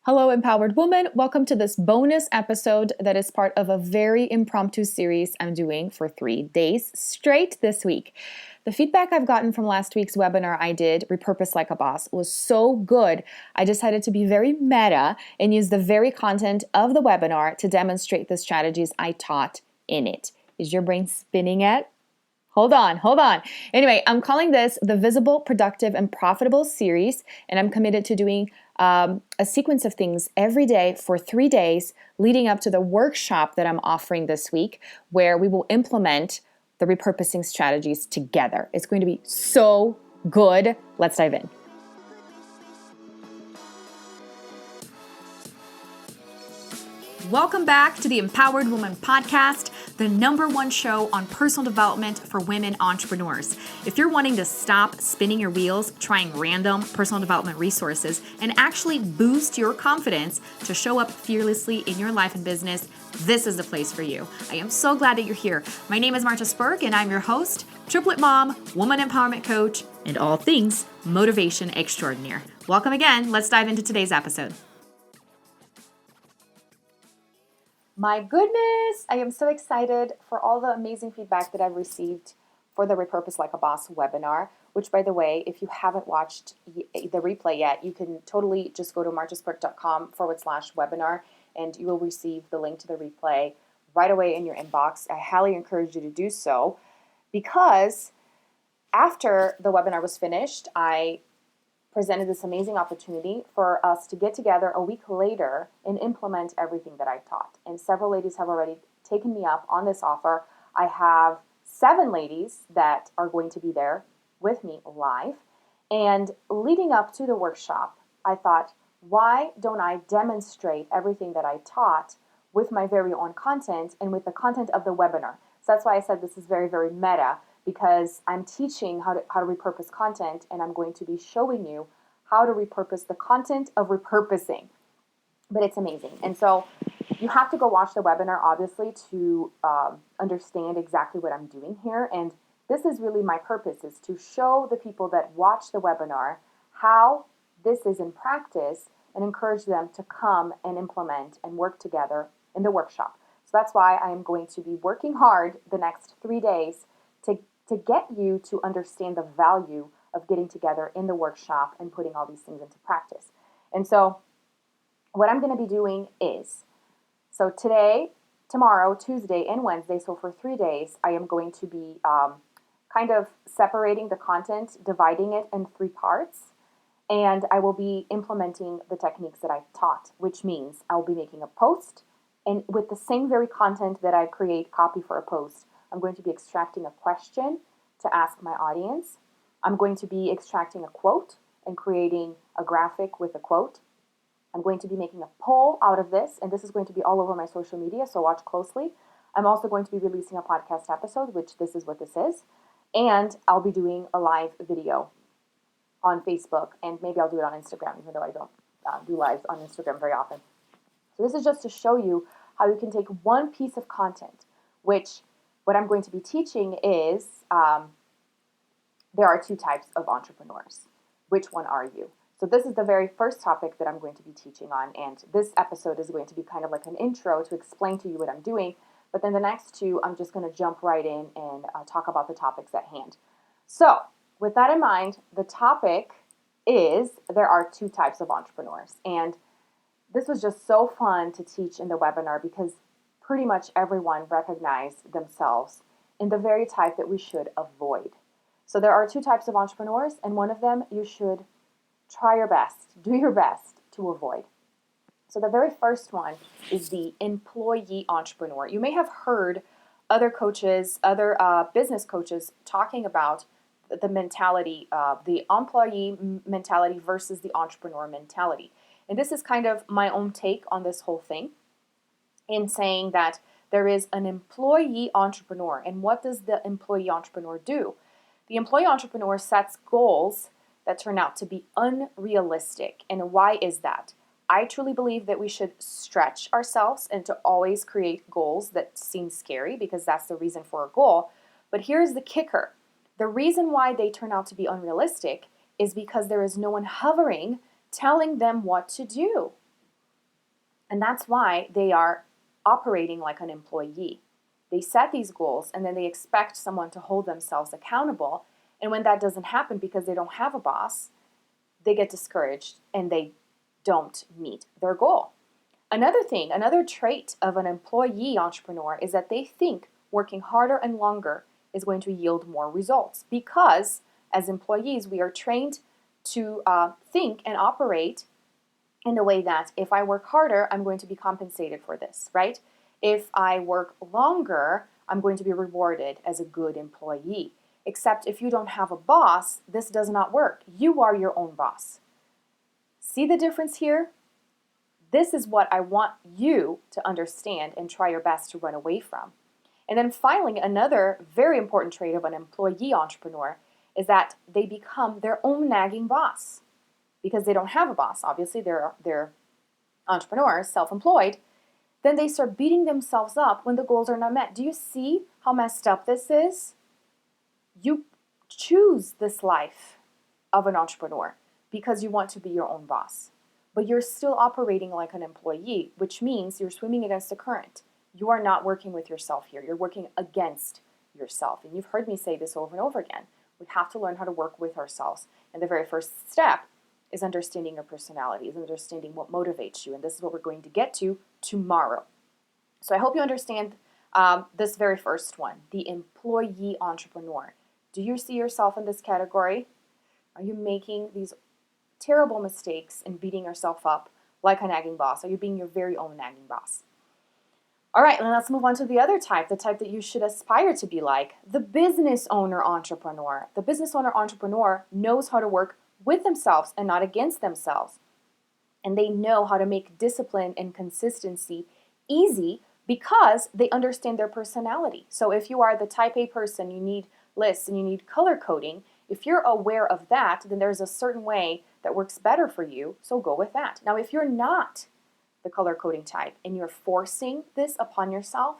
Hello, empowered woman. Welcome to this bonus episode that is part of a very impromptu series I'm doing for 3 days straight this week. The feedback I've gotten from last week's webinar I did, Repurpose Like a Boss, was so good. I decided to be very meta and use the very content of the webinar to demonstrate the strategies I taught in it. Is your brain spinning yet? Hold on. Anyway, I'm calling this the Visible, Productive, and Profitable series, and I'm committed to doing a sequence of things every day for 3 days leading up to the workshop that I'm offering this week, where we will implement the repurposing strategies together. It's going to be so good. Let's dive in. Welcome back to the Empowered Woman Podcast, the #1 show on personal development for women entrepreneurs. If you're wanting to stop spinning your wheels, trying random personal development resources, and actually boost your confidence to show up fearlessly in your life and business, this is the place for you. I am so glad that you're here. My name is Marta Spurk, and I'm your host, triplet mom, woman empowerment coach, and all things motivation extraordinaire. Welcome again. Let's dive into today's episode. My goodness, I am so excited for all the amazing feedback that I've received for the Repurpose Like a Boss webinar, which, by the way, if you haven't watched the replay yet, you can totally just go to martaspurk.com/webinar and you will receive the link to the replay right away in your inbox. I highly encourage you to do so because after the webinar was finished, I presented this amazing opportunity for us to get together a week later and implement everything that I taught. And several ladies have already taken me up on this offer. I have 7 ladies that are going to be there with me live. And leading up to the workshop, I thought, why don't I demonstrate everything that I taught with my very own content and with the content of the webinar? So that's why I said this is very, very meta, because I'm teaching how to repurpose content, and I'm going to be showing you how to repurpose the content of repurposing. But it's amazing. And so you have to go watch the webinar, obviously, to understand exactly what I'm doing here. And this is really my purpose, is to show the people that watch the webinar how this is in practice and encourage them to come and implement and work together in the workshop. So that's why I am going to be working hard the next 3 days to get you to understand the value of getting together in the workshop and putting all these things into practice. And so what I'm going to be doing is, so today, tomorrow, Tuesday, and Wednesday, so for 3 days, I am going to be kind of separating the content, dividing it in 3 parts, and I will be implementing the techniques that I've taught, which means I'll be making a post, and with the same very content that I create, copy for a post, I'm going to be extracting a question to ask my audience. I'm going to be extracting a quote and creating a graphic with a quote. I'm going to be making a poll out of this, and this is going to be all over my social media, so watch closely. I'm also going to be releasing a podcast episode, which this is what this is, and I'll be doing a live video on Facebook, and maybe I'll do it on Instagram, even though I don't do lives on Instagram very often. So this is just to show you how you can take one piece of content, which what I'm going to be teaching is there are 2 types of entrepreneurs. Which one are you? So this is the very first topic that I'm going to be teaching on, and this episode is going to be kind of like an intro to explain to you what I'm doing, but then the next 2, I'm just going to jump right in and talk about the topics at hand. So with that in mind, the topic is there are 2 types of entrepreneurs, and this was just so fun to teach in the webinar because pretty much everyone recognized themselves in the very type that we should avoid. So there are 2 types of entrepreneurs, and one of them you should try your best, do your best to avoid. So the very first one is the employee entrepreneur. You may have heard other coaches, other business coaches talking about the mentality, the employee mentality versus the entrepreneur mentality. And this is kind of my own take on this whole thing, in saying that there is an employee entrepreneur. And what does the employee entrepreneur do? The employee entrepreneur sets goals that turn out to be unrealistic. And why is that? I truly believe that we should stretch ourselves and to always create goals that seem scary, because that's the reason for a goal. But here's the kicker. The reason why they turn out to be unrealistic is because there is no one hovering telling them what to do. And that's why they are operating like an employee. They set these goals and then they expect someone to hold themselves accountable. And when that doesn't happen because they don't have a boss, they get discouraged and they don't meet their goal. Another thing, another trait of an employee entrepreneur is that they think working harder and longer is going to yield more results because as employees, we are trained to think and operate in the way that if I work harder, I'm going to be compensated for this, right? If I work longer, I'm going to be rewarded as a good employee. Except if you don't have a boss, this does not work. You are your own boss. See the difference here? This is what I want you to understand and try your best to run away from. And then finally, another very important trait of an employee entrepreneur is that they become their own nagging boss. Because they don't have a boss, obviously they're entrepreneurs, self-employed, then they start beating themselves up when the goals are not met. Do you see how messed up this is? You choose this life of an entrepreneur because you want to be your own boss. But you're still operating like an employee, which means you're swimming against the current. You are not working with yourself here. You're working against yourself. And you've heard me say this over and over again. We have to learn how to work with ourselves. And the very first step is understanding your personality, is understanding what motivates you. And this is what we're going to get to tomorrow. So I hope you understand this very first one, the employee entrepreneur. Do you see yourself in this category? Are you making these terrible mistakes and beating yourself up like a nagging boss? Are you being your very own nagging boss? All right, then let's move on to the other type, the type that you should aspire to be like, the business owner entrepreneur. The business owner entrepreneur knows how to work with themselves and not against themselves. And they know how to make discipline and consistency easy because they understand their personality. So if you are the type A person, you need lists and you need color coding. If you're aware of that, then there's a certain way that works better for you, so go with that. Now, if you're not the color coding type and you're forcing this upon yourself,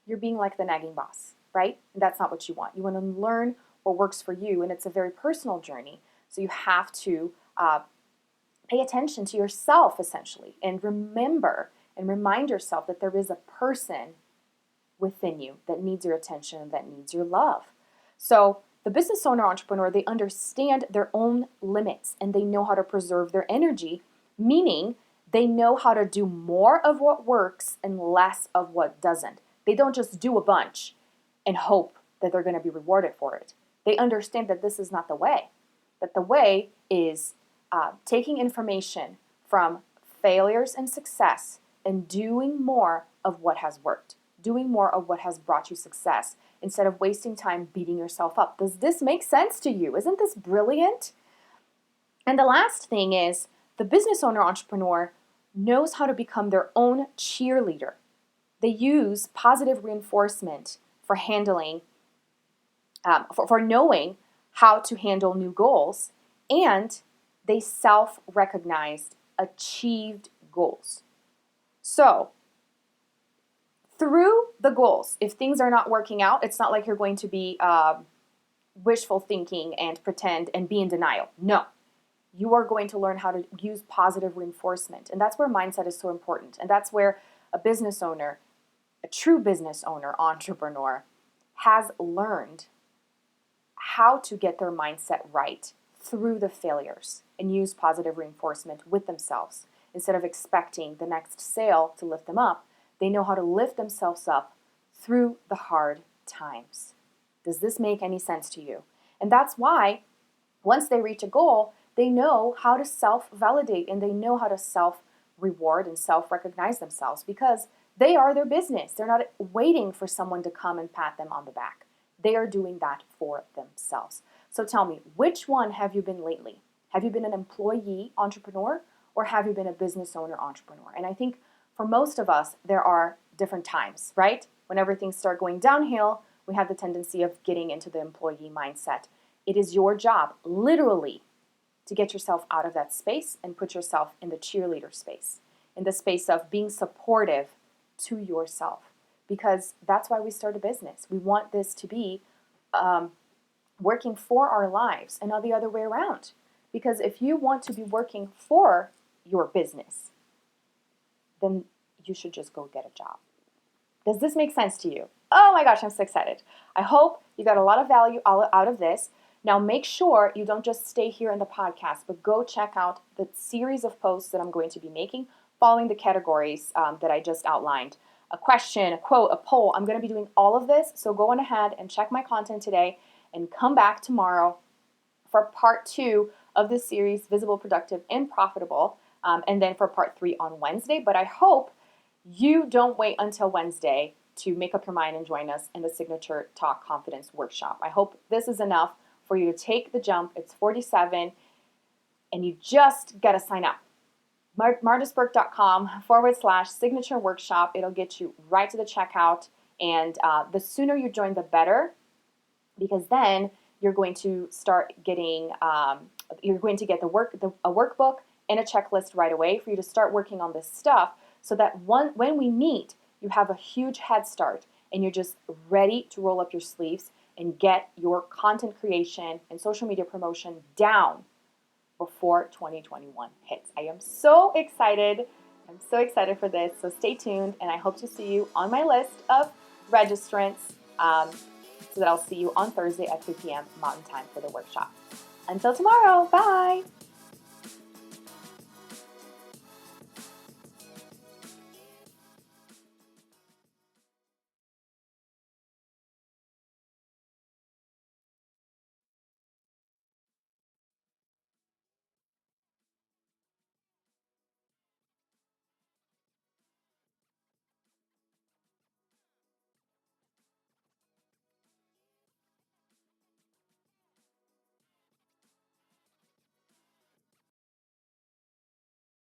you're being like the nagging boss, right? And that's not what you want. You want to learn what works for you, and it's a very personal journey. So you have to pay attention to yourself, essentially, and remember and remind yourself that there is a person within you that needs your attention and that needs your love. So the business owner entrepreneur, they understand their own limits and they know how to preserve their energy, meaning they know how to do more of what works and less of what doesn't. They don't just do a bunch and hope that they're going to be rewarded for it. They understand that this is not the way. That the way is taking information from failures and success and doing more of what has worked, doing more of what has brought you success instead of wasting time beating yourself up. Does this make sense to you? Isn't this brilliant? And the last thing is the business owner entrepreneur knows how to become their own cheerleader. They use positive reinforcement for handling, for knowing how to handle new goals, and they self-recognized achieved goals. So, through the goals, if things are not working out, it's not like you're going to be wishful thinking and pretend and be in denial. No. You are going to learn how to use positive reinforcement. And that's where mindset is so important. And that's where a business owner, a true business owner, entrepreneur, has learned how to get their mindset right through the failures and use positive reinforcement with themselves. Instead of expecting the next sale to lift them up, they know how to lift themselves up through the hard times. Does this make any sense to you? And that's why once they reach a goal, they know how to self-validate and they know how to self-reward and self-recognize themselves because they are their business. They're not waiting for someone to come and pat them on the back. They are doing that for themselves. So tell me, which one have you been lately? Have you been an employee entrepreneur or have you been a business owner entrepreneur? And I think for most of us, there are different times, right? Whenever things start going downhill, we have the tendency of getting into the employee mindset. It is your job, literally, to get yourself out of that space and put yourself in the cheerleader space, in the space of being supportive to yourself. Because that's why we start a business. We want this to be working for our lives and not the other way around. Because if you want to be working for your business, then you should just go get a job. Does this make sense to you? Oh my gosh, I'm so excited. I hope you got a lot of value out of this. Now make sure you don't just stay here in the podcast, but go check out the series of posts that I'm going to be making following the categories that I just outlined. A question, a quote, a poll. I'm going to be doing all of this, so go on ahead and check my content today and come back tomorrow for part 2 of this series, Visible, Productive, and Profitable, and then for part 3 on Wednesday. But I hope you don't wait until Wednesday to make up your mind and join us in the Signature Talk Confidence Workshop. I hope this is enough for you to take the jump. It's $47, and you just got to sign up. martasburg.com/signature workshop. It'll get you right to the checkout, and the sooner you join, the better, because then you're going to start getting, you're going to get a workbook and a checklist right away for you to start working on this stuff, so that when we meet, you have a huge head start and you're just ready to roll up your sleeves and get your content creation and social media promotion down before 2021 hits. I am so excited. I'm so excited for this. So stay tuned, and I hope to see you on my list of registrants, so that I'll see you on Thursday at 3 p.m. Mountain Time for the workshop. Until tomorrow, bye!